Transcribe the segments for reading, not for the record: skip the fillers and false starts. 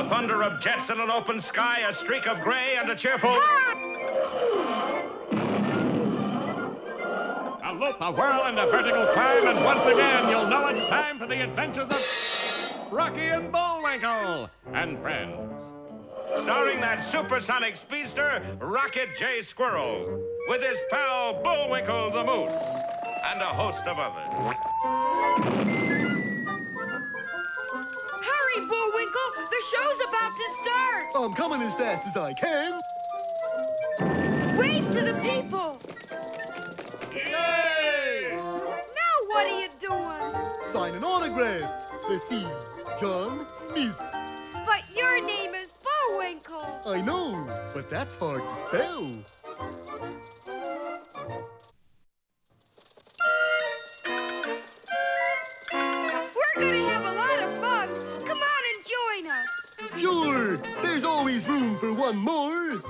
The thunder of jets in an open sky, a streak of gray, and a cheerful... A loop, a whirl, and a vertical climb, and once again you'll know it's time for the adventures of Rocky and Bullwinkle and friends. Starring that supersonic speedster, Rocket J. Squirrel, with his pal Bullwinkle the Moose, and a host of others. Hurry, Bullwinkle! The show's about to start! I'm coming as fast as I can. Wave to the people! Yay! Now what are you doing? Signing autographs. Let's see. John Smith. But your name is Bullwinkle. I know, but that's hard to spell. We're gonna have a lot of fun. Come on and join us. Sure, there's always room for one more.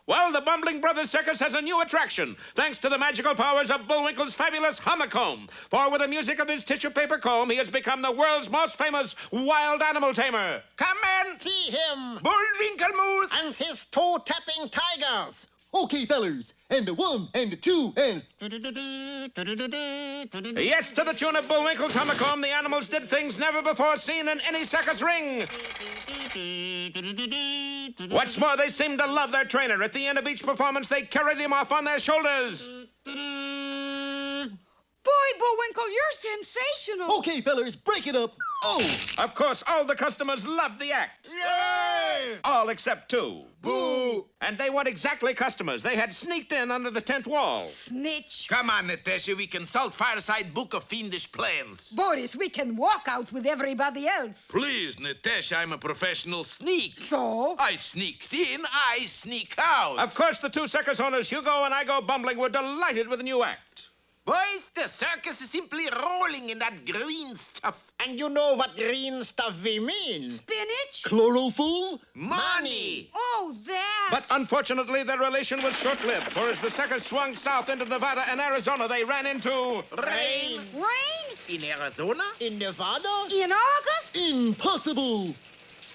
Well, the Bumbling Brothers Circus has a new attraction, thanks to the magical powers of Bullwinkle's fabulous honeycomb. For with the music of his tissue paper comb, he has become the world's most famous wild animal tamer. Come and see him! Bullwinkle Moose! And his toe-tapping tigers! Okay, fellers. And a 1, and a 2, and... Yes, to the tune of Bullwinkle's honeycomb, the animals did things never before seen in any circus ring. What's more, they seemed to love their trainer. At the end of each performance, they carried him off on their shoulders. Boy, Bullwinkle, you're sensational. Okay, fellers, break it up. Oh! Of course, all the customers loved the act. Yay! All except 2. Boo! And they weren't exactly customers. They had sneaked in under the tent wall. Snitch. Come on, Natasha, we consult Fireside Book of Fiendish Plans. Boris, we can walk out with everybody else. Please, Natasha, I'm a professional sneak. So? I sneaked in, I sneak out. Of course, the 2 circus owners, Hugo and I Go Bumbling, were delighted with the new act. Boys, the circus is simply rolling in that green stuff. And you know what green stuff we mean? Spinach? Chlorophyll? Money! Oh, that. But unfortunately, their relation was short-lived, for as the circus swung south into Nevada and Arizona, they ran into... Rain! Rain? In Arizona? In Nevada? In August? Impossible!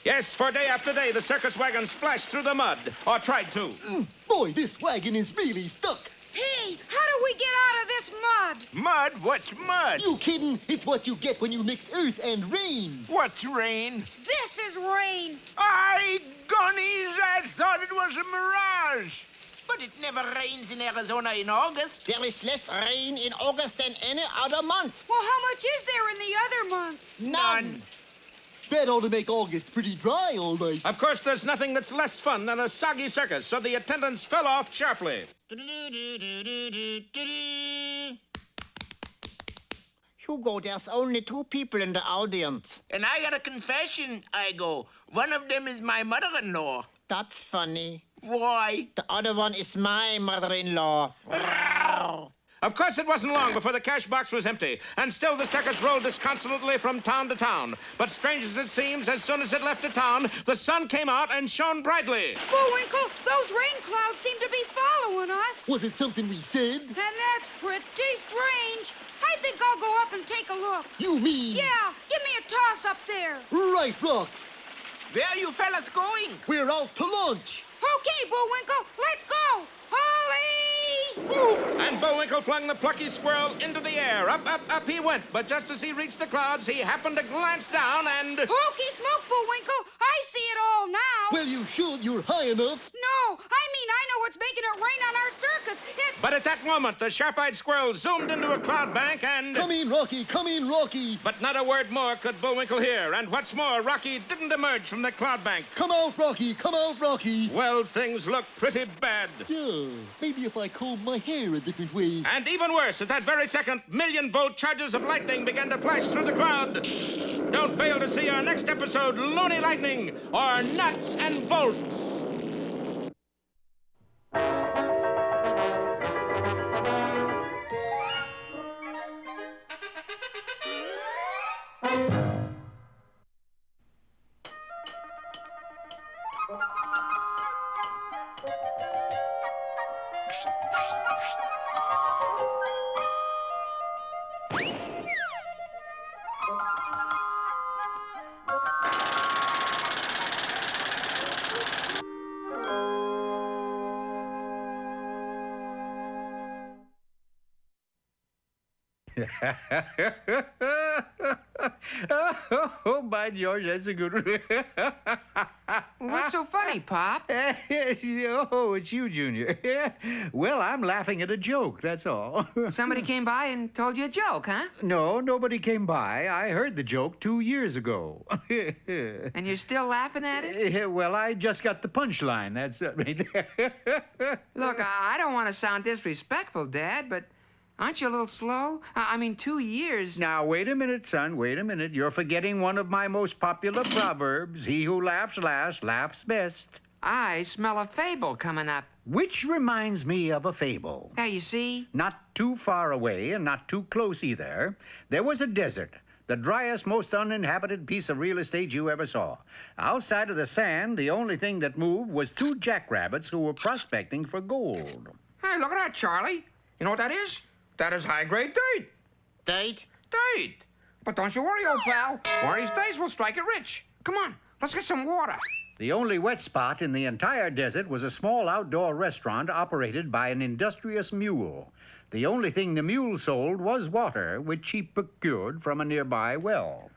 Yes, for day after day, the circus wagon splashed through the mud, or tried to. Boy, this wagon is really stuck. Hey, how do we get out of this mud? Mud? What's mud? You kidding? It's what you get when you mix earth and rain. What's rain? This is rain. I gonnies, I thought it was a mirage. But it never rains in Arizona in August. There is less rain in August than any other month. Well, how much is there in the other months? None. That ought to make August pretty dry, all right. Of course, there's nothing that's less fun than a soggy circus, so the attendants fell off sharply. Hugo, there's only 2 people in the audience. And I got a confession, I go. One of them is my mother-in-law. That's funny. Why? The other one is my mother-in-law. Of course, it wasn't long before the cash box was empty, and still the circus rolled disconsolately from town to town. But strange as it seems, as soon as it left the town, the sun came out and shone brightly. Bullwinkle, those rain clouds seem to be following us. Was it something we said? And that's pretty strange. I think I'll go up and take a look. You mean? Yeah, give me a toss up there. Right, Rock. Where are you fellas going? We're out to lunch. Okay, Bullwinkle, let's go. Holly! And Bullwinkle flung the plucky squirrel into the air. Up, up, up he went. But just as he reached the clouds, he happened to glance down and... Hokey smoke, Bullwinkle. I see it all now. Well, you should. You're high enough. No, I mean I know what's making it rain on our circus. But But at that moment, the sharp-eyed squirrel zoomed into a cloud bank and... Come in, Rocky, come in, Rocky. But not a word more could Bullwinkle hear. And what's more, Rocky didn't emerge from the cloud bank. Come out, Rocky, come out, Rocky. Well, things look pretty bad. Yeah, maybe if I comb my hair a different way. And even worse, at that very second, million-volt charges of lightning began to flash through the cloud. Don't fail to see our next episode, Looney Lightning, or Nuts and Bolts. Oh, by George, that's a good one. What's so funny, Pop? Oh, it's you, Junior. Well, I'm laughing at a joke, that's all. Somebody came by and told you a joke, huh? No, nobody came by. I heard the joke 2 years ago. And you're still laughing at it? Well, I just got the punchline, that's it. Look, I don't want to sound disrespectful, Dad, but aren't you a little slow? I mean, 2 years... Now, wait a minute, son, wait a minute. You're forgetting one of my most popular proverbs. He who laughs last laughs best. I smell a fable coming up. Which reminds me of a fable. Yeah, you see? Not too far away and not too close either. There was a desert, the driest, most uninhabited piece of real estate you ever saw. Outside of the sand, the only thing that moved was 2 jackrabbits who were prospecting for gold. Hey, look at that, Charlie. You know what that is? That is high-grade dirt. Date? Dirt. But don't you worry, old pal. One of these days, we'll strike it rich. Come on, let's get some water. The only wet spot in the entire desert was a small outdoor restaurant operated by an industrious mule. The only thing the mule sold was water, which he procured from a nearby well.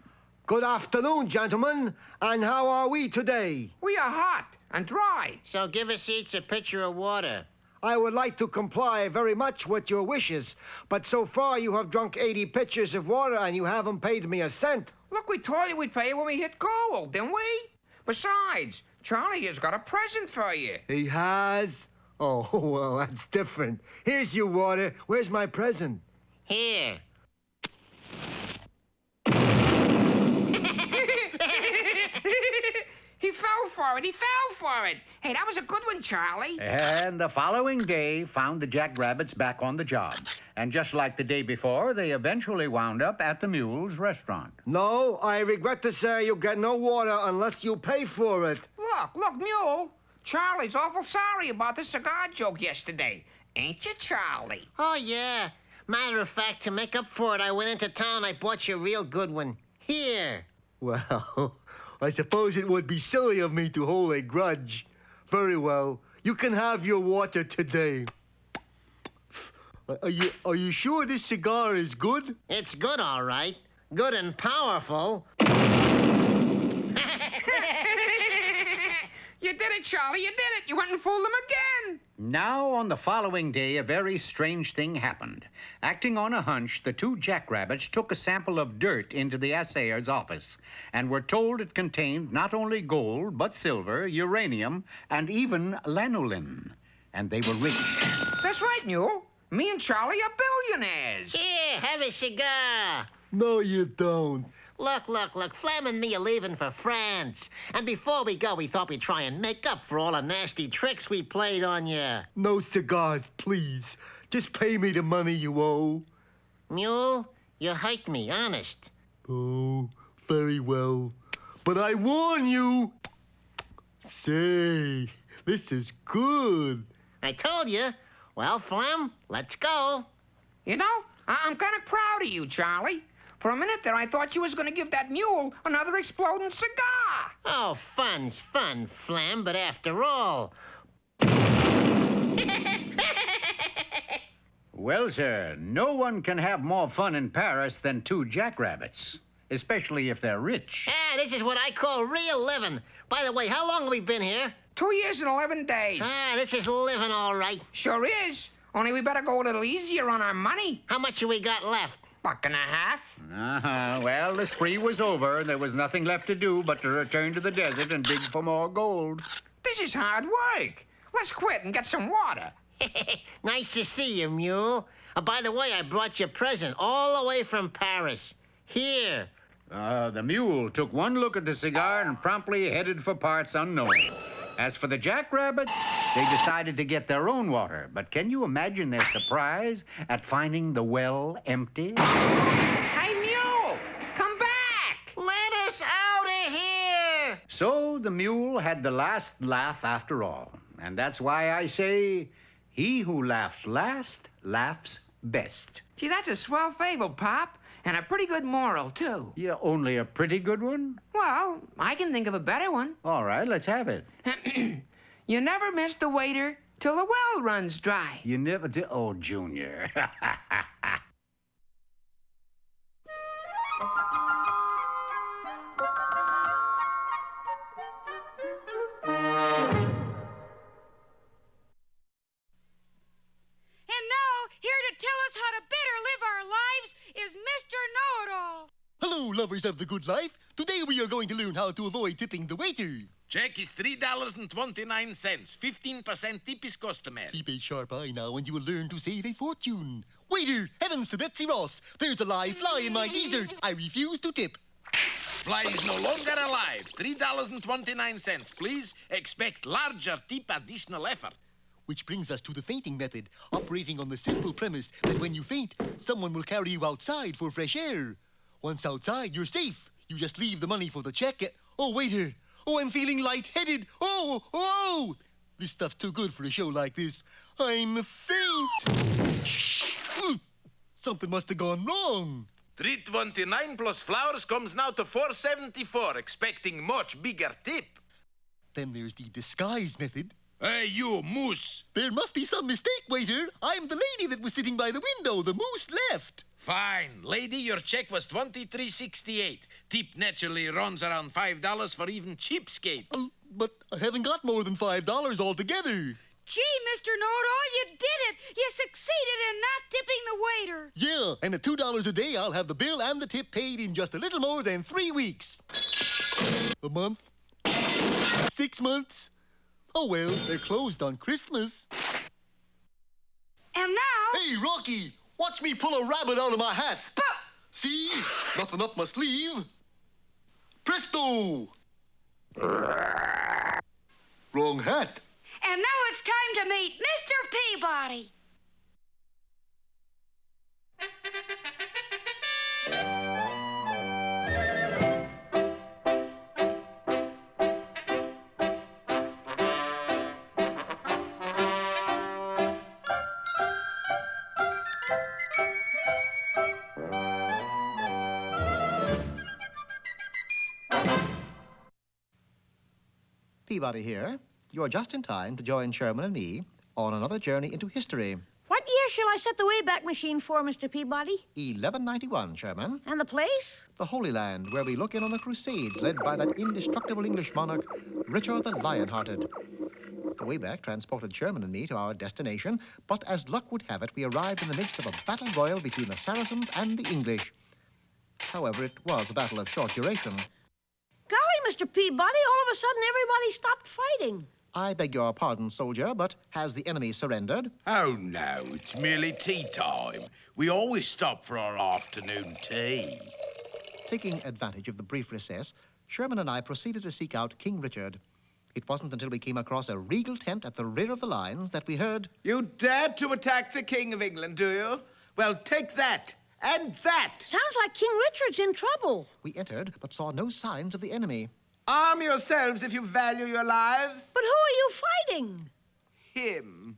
Good afternoon, gentlemen. And how are we today? We are hot and dry. So give us each a pitcher of water. I would like to comply very much with your wishes, but so far you have drunk 80 pitchers of water and you haven't paid me a cent. Look, we told you we'd pay you when we hit gold, didn't we? Besides, Charlie has got a present for you. He has? Oh, well, that's different. Here's your water. Where's my present? Here. He fell for it. He fell for it. Hey, that was a good one, Charlie. And the following day found the jackrabbits back on the job. And just like the day before, they eventually wound up at the mule's restaurant. No, I regret to say you get no water unless you pay for it. Look, Mule. Charlie's awful sorry about the cigar joke yesterday. Ain't you, Charlie? Oh, yeah. Matter of fact, to make up for it, I went into town. I bought you a real good one. Here. Well, I suppose it would be silly of me to hold a grudge. Very well. You can have your water today. Are you sure this cigar is good? It's good, all right. Good and powerful. You did it, Charlie. You did it. You went and fooled them again. Now, on the following day, a very strange thing happened. Acting on a hunch, the 2 jackrabbits took a sample of dirt into the assayer's office and were told it contained not only gold, but silver, uranium, and even lanolin. And they were rich. That's right, Mule. Me and Charlie are billionaires. Here, have a cigar. No, you don't. Look. Flem and me are leaving for France. And before we go, we thought we'd try and make up for all the nasty tricks we played on you. No cigars, please. Just pay me the money you owe. Mule, you hurt me, honest. Oh, very well. But I warn you. Say, this is good. I told you. Well, Flem, let's go. You know, I'm kind of proud of you, Charlie. For a minute there, I thought you was going to give that mule another exploding cigar. Oh, fun's fun, Flem, but after all... Well, sir, no one can have more fun in Paris than 2 jackrabbits, especially if they're rich. Ah, this is what I call real living. By the way, how long have we been here? 2 years and 11 days. Ah, this is living all right. Sure is. Only we better go a little easier on our money. How much have we got left? $1.50. Well, the spree was over, and there was nothing left to do but to return to the desert and dig for more gold. This is hard work. Let's quit and get some water. Nice to see you, Mule. By the way, I brought you a present all the way from Paris. Here. The mule took one look at the cigar and promptly headed for parts unknown. As for the Jackrabbits, they decided to get their own water. But can you imagine their surprise at finding the well empty? Hey, Mule, come back. Let us out of here. So the mule had the last laugh after all. And that's why I say, he who laughs last laughs best. Gee, that's a swell fable, Pop. And a pretty good moral, too. Yeah, only a pretty good one? Well, I can think of a better one. All right, let's have it. You never miss the waiter till the well runs dry. You never did? Oh, Junior. And now, here to tell us how to better live our lives is Mr. Know-It-All. Hello, lovers of the good life. Today we are going to learn how to avoid tipping the waiter. Check is $3.29. 15% tip is customary. Keep a sharp eye now and you will learn to save a fortune. Waiter, heavens to Betsy Ross. There's a live fly in my dessert. I refuse to tip. Fly is no longer alive. $3.29. Please expect larger tip additional effort. Which brings us to the fainting method, operating on the simple premise that when you faint, someone will carry you outside for fresh air. Once outside, you're safe. You just leave the money for the check. Oh, waiter. Oh, I'm feeling lightheaded. Oh! This stuff's too good for a show like this. I'm faint. Shh. Something must have gone wrong. $3.29 plus flowers comes now to $4.74, expecting much bigger tip. Then there's the disguise method. Hey, you moose. There must be some mistake, waiter. I'm the lady that was sitting by the window. The moose left. Fine. Lady, your check was $23.68. Tip naturally runs around $5 for even cheapskate. But I haven't got more than $5 altogether. Gee, Mr. Know-It-All, you did it. You succeeded in not tipping the waiter. Yeah, and at $2 a day, I'll have the bill and the tip paid in just a little more than 3 weeks. A month? 6 months? Oh, well, they're closed on Christmas. And now... Hey, Rocky, watch me pull a rabbit out of my hat. See? Nothing up my sleeve. Presto! Wrong hat. And now it's time to meet Mr. Peabody. Peabody here. You're just in time to join Sherman and me on another journey into history. What year shall I set the Wayback Machine for, Mr. Peabody? 1191, Sherman. And the place? The Holy Land, where we look in on the Crusades led by that indestructible English monarch, Richard the Lionhearted. The Wayback transported Sherman and me to our destination, but as luck would have it, we arrived in the midst of a battle royal between the Saracens and the English. However, it was a battle of short duration. Golly, Mr. Peabody, all of a sudden everybody stopped fighting. I beg your pardon, soldier, but has the enemy surrendered? Oh, no, it's merely tea time. We always stop for our afternoon tea. Taking advantage of the brief recess, Sherman and I proceeded to seek out King Richard. It wasn't until we came across a regal tent at the rear of the lines that we heard... You dared to attack the King of England, do you? Well, take that. And that! Sounds like King Richard's in trouble. We entered, but saw no signs of the enemy. Arm yourselves if you value your lives. But who are you fighting? Him.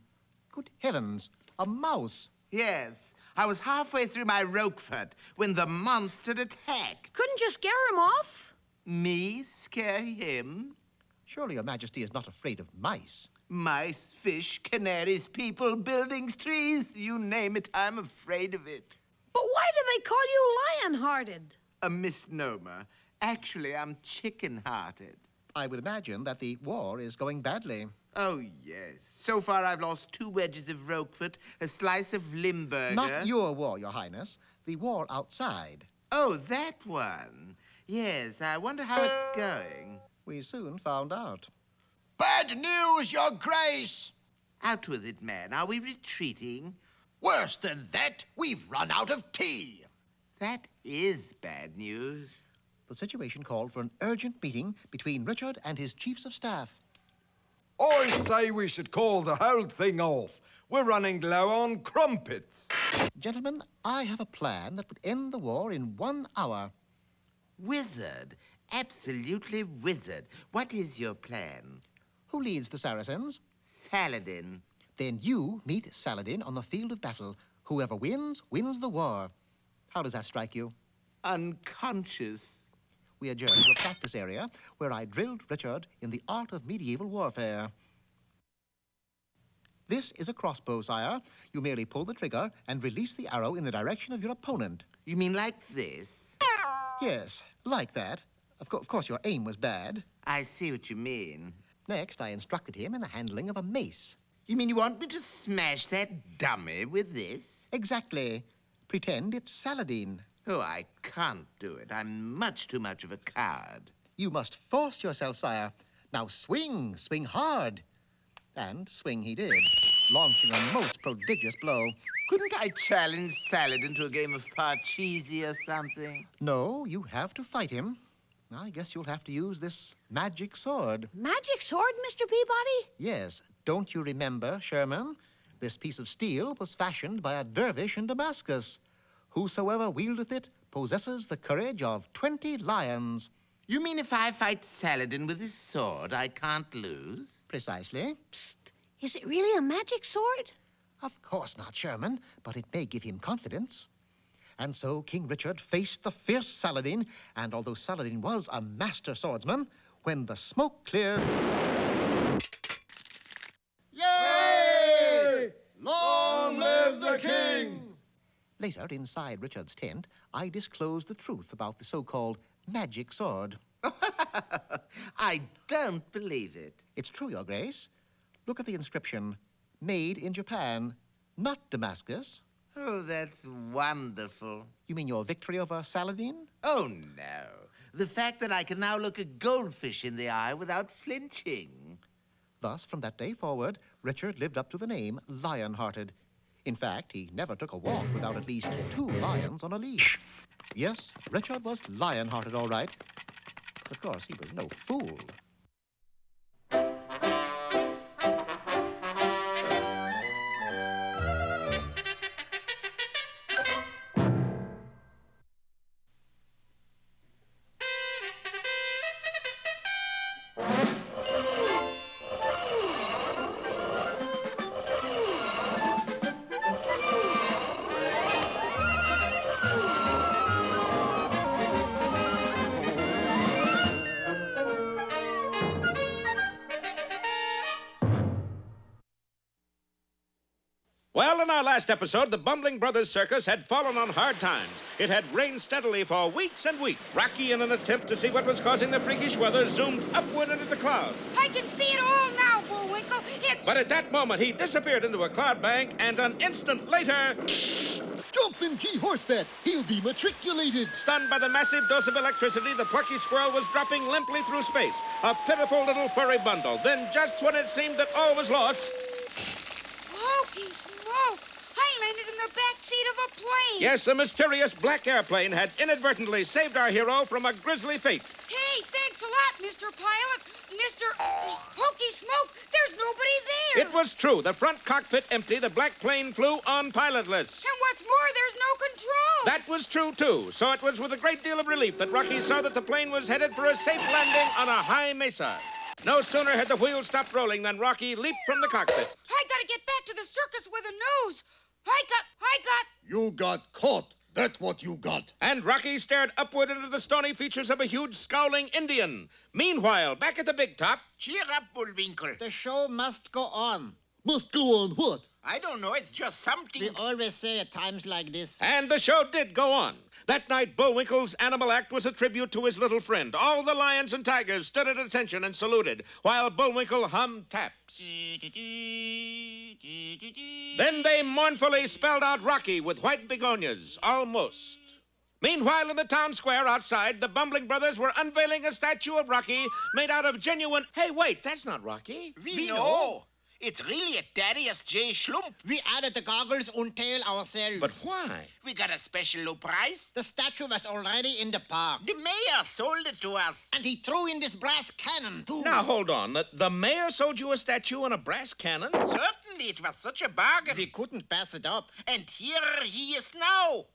Good heavens, a mouse. Yes. I was halfway through my Roquefort when the monster attacked. Couldn't you scare him off? Me scare him? Surely your majesty is not afraid of mice. Mice, fish, canaries, people, buildings, trees, you name it, I'm afraid of it. But why do they call you lion-hearted? A misnomer. Actually, I'm chicken-hearted. I would imagine that the war is going badly. Oh, yes. So far, I've lost 2 wedges of Roquefort, a slice of Limburger. Not your war, Your Highness. The war outside. Oh, that one. Yes, I wonder how it's going. We soon found out. Bad news, Your Grace! Out with it, man. Are we retreating? Worse than that, we've run out of tea. That is bad news. The situation called for an urgent meeting between Richard and his chiefs of staff. I say we should call the whole thing off. We're running low on crumpets. Gentlemen, I have a plan that would end the war in 1 hour. Wizard. Absolutely wizard. What is your plan? Who leads the Saracens? Saladin. Then you meet Saladin on the field of battle. Whoever wins, wins the war. How does that strike you? Unconscious. We adjourned to a practice area where I drilled Richard in the art of medieval warfare. This is a crossbow, sire. You merely pull the trigger and release the arrow in the direction of your opponent. You mean like this? Yes, like that. Of course, your aim was bad. I see what you mean. Next, I instructed him in the handling of a mace. You mean you want me to smash that dummy with this? Exactly. Pretend it's Saladin. Oh, I can't do it. I'm much too much of a coward. You must force yourself, sire. Now swing, swing hard. And swing he did, launching a most prodigious blow. Couldn't I challenge Saladin to a game of parcheesi or something? No, you have to fight him. I guess you'll have to use this magic sword. Magic sword, Mr. Peabody? Yes. Don't you remember, Sherman? This piece of steel was fashioned by a dervish in Damascus. Whosoever wieldeth it possesses the courage of 20 lions. You mean if I fight Saladin with his sword, I can't lose? Precisely. Psst. Is it really a magic sword? Of course not, Sherman, but it may give him confidence. And so King Richard faced the fierce Saladin, and although Saladin was a master swordsman, when the smoke cleared... Yay! Long live the king! Later, inside Richard's tent, I disclosed the truth about the so-called magic sword. I don't believe it. It's true, Your Grace. Look at the inscription. Made in Japan, not Damascus. Oh, that's wonderful. You mean your victory over Saladin? Oh, no. The fact that I can now look a goldfish in the eye without flinching. Thus, from that day forward, Richard lived up to the name Lion-Hearted. In fact, he never took a walk without at least 2 lions on a leash. Yes, Richard was lion-hearted, all right. But of course, he was no fool. Well, in our last episode, the Bumbling Brothers Circus had fallen on hard times. It had rained steadily for weeks and weeks. Rocky, in an attempt to see what was causing the freakish weather, zoomed upward into the clouds. I can see it all now, Bullwinkle. It's... But at that moment, he disappeared into a cloud bank, and an instant later... Jumpin' G-Horse-Fat! He'll be matriculated! Stunned by the massive dose of electricity, the plucky squirrel was dropping limply through space, a pitiful little furry bundle. Then, just when it seemed that all was lost... Holy smoke! I landed in the back seat of a plane! Yes, a mysterious black airplane had inadvertently saved our hero from a grisly fate. Hey, thanks a lot, Mr. Pilot. Mr. Hokey Smoke, there's nobody there. It was true. The front cockpit empty, the black plane flew on pilotless. And what's more, there's no control. That was true, too. So it was with a great deal of relief that Rocky saw that the plane was headed for a safe landing on a high mesa. No sooner had the wheels stopped rolling than Rocky leaped from the cockpit. I gotta get back to the circus with a nose. I got... You got caught. That's what you got. And Rocky stared upward into the stony features of a huge, scowling Indian. Meanwhile, back at the big top... Cheer up, Bullwinkle. The show must go on. Must go on what? I don't know. It's just something. We always say at times like this. And the show did go on. That night, Bullwinkle's animal act was a tribute to his little friend. All the lions and tigers stood at attention and saluted, while Bullwinkle hummed taps. Then they mournfully spelled out Rocky with white begonias, almost. Meanwhile, in the town square outside, the Bumbling brothers were unveiling a statue of Rocky made out of genuine... Hey, wait, that's not Rocky. We know. It's really a Thaddeus J. Schlump. We added the goggles and tail ourselves. But why? We got a special low price. The statue was already in the park. The mayor sold it to us. And he threw in this brass cannon, too. Now, hold on. The mayor sold you a statue and a brass cannon? Certainly, it was such a bargain. We couldn't pass it up. And here he is now.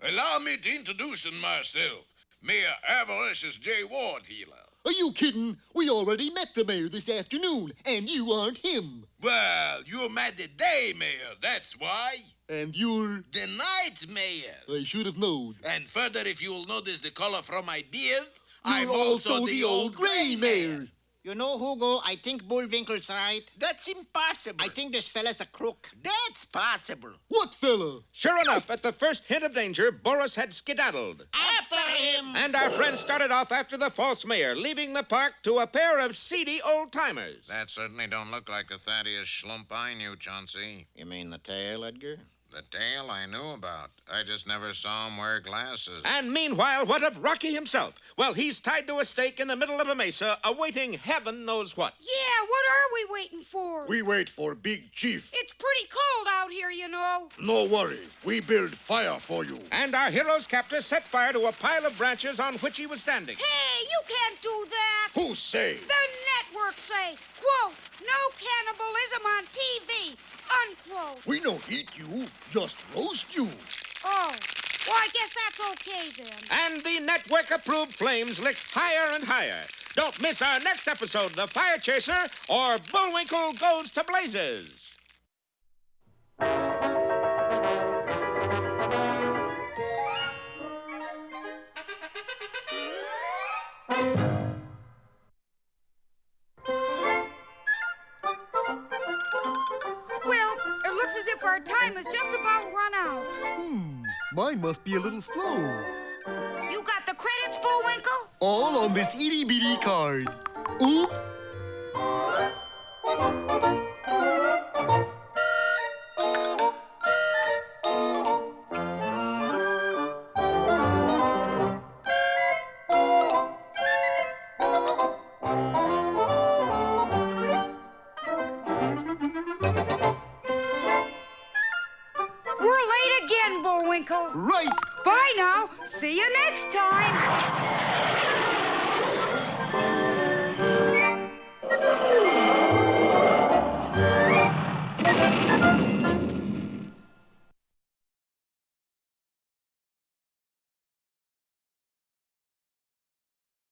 Allow me to introduce myself. Mayor Avarice J. Ward Healer. Are you kidding? We already met the mayor this afternoon, and you aren't him. Well, you're mad the day, Mayor, that's why. And you're... the night mayor. I should have known. And further, if you'll notice the color from my beard, You're I'm also the old gray mayor. You know, Hugo, I think Bullwinkle's right. That's impossible. I think this fella's a crook. That's possible. What fella? Sure enough, at the first hint of danger, Boris had skedaddled. After him! And our friends started off after the false mayor, leaving the park to a pair of seedy old-timers. That certainly don't look like the Thaddeus Schlump I knew, Chauncey. You mean the tail, Edgar? The tail I knew about. I just never saw him wear glasses. And meanwhile, what of Rocky himself? Well, he's tied to a stake in the middle of a mesa, awaiting heaven knows what. Yeah, what are we waiting for? We wait for Big Chief. It's pretty cold out here, you know. No worry. We build fire for you. And our hero's captor set fire to a pile of branches on which he was standing. Hey, you can't do that. Who say? The network say, quote, no cannibalism on TV, unquote. We don't eat you, just roast you. Oh, well, I guess that's okay then. And the network-approved flames licked higher and higher. Don't miss our next episode, The Fire Chaser, or Bullwinkle Goes to Blazes. Well, it looks as if our time has just about run out. Mine must be a little slow. You got the credits, Bullwinkle? All on this itty-bitty card. Oop. We're late again, Bullwinkle. Right. Bye now. See you next time.